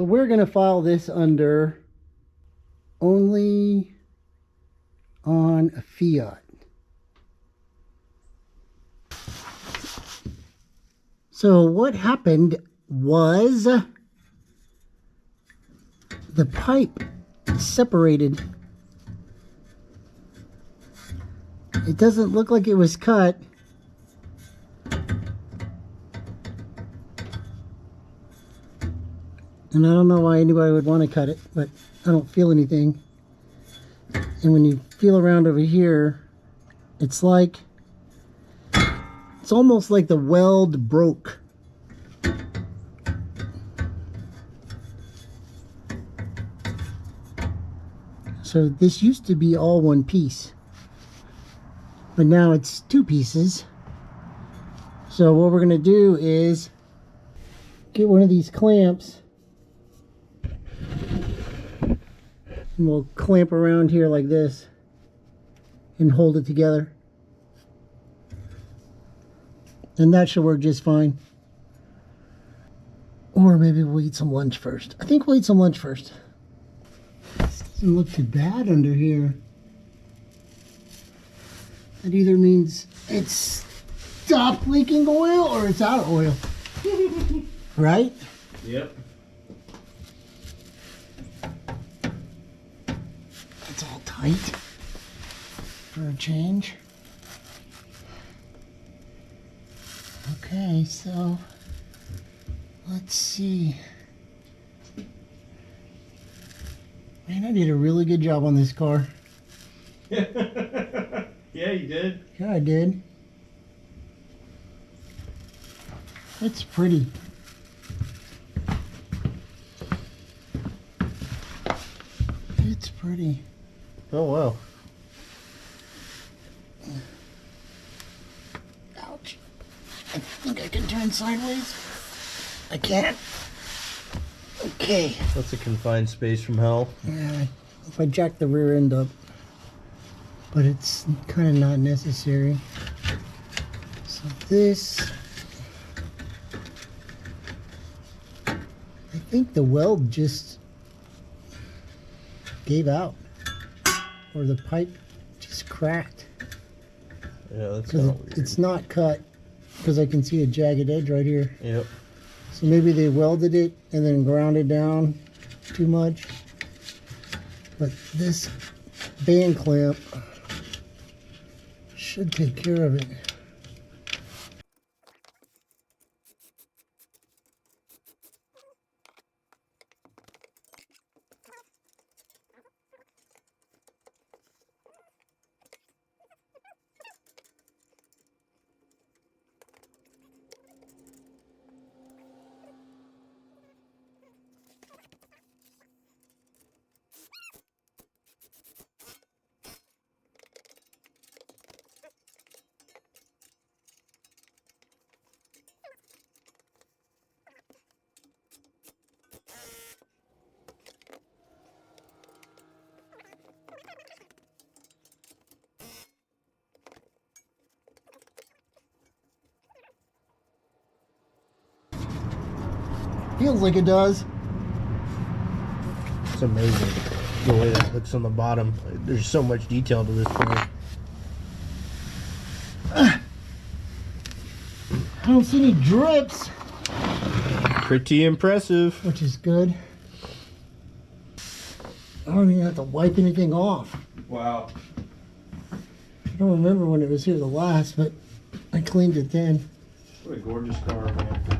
So we're going to file this under only on a Fiat. So what happened was the pipe separated. It doesn't look like it was cut. And I don't know why anybody would want to cut it, but I don't feel anything. And when you feel around over here, it's almost like the weld broke. So this used to be all one piece, but now it's two pieces. So what we're going to do is get one of these clamps, and we'll clamp around here like this and hold it together. And that should work just fine. Or maybe we'll eat some lunch first. I think we'll eat some lunch first. This doesn't look too bad under here. That either means it's stopped leaking oil or it's out of oil. Right? Yep. It's all tight for a change. Okay, so let's see. Man, I did a really good job on this car. Yeah, you did. Yeah, I did. It's pretty. It's pretty. Oh, wow. Ouch. I think I can turn sideways. I can't. Okay. That's a confined space from hell. Yeah, if I jack the rear end up. But it's kind of not necessary. So this, I think the weld just gave out, or the pipe just cracked. Yeah, that's Because kind of weird. it's not cut, because I can see a jagged edge right here. Yep. So maybe they welded it and then ground it down too much. But this band clamp should take care of it. Feels like it does. It's amazing the way that looks on the bottom. There's so much detail to this thing. I don't see any drips, Pretty impressive. which is good. I don't even have to wipe anything off. Wow. I don't remember when it was here the last, but I cleaned it then. What a gorgeous car, man.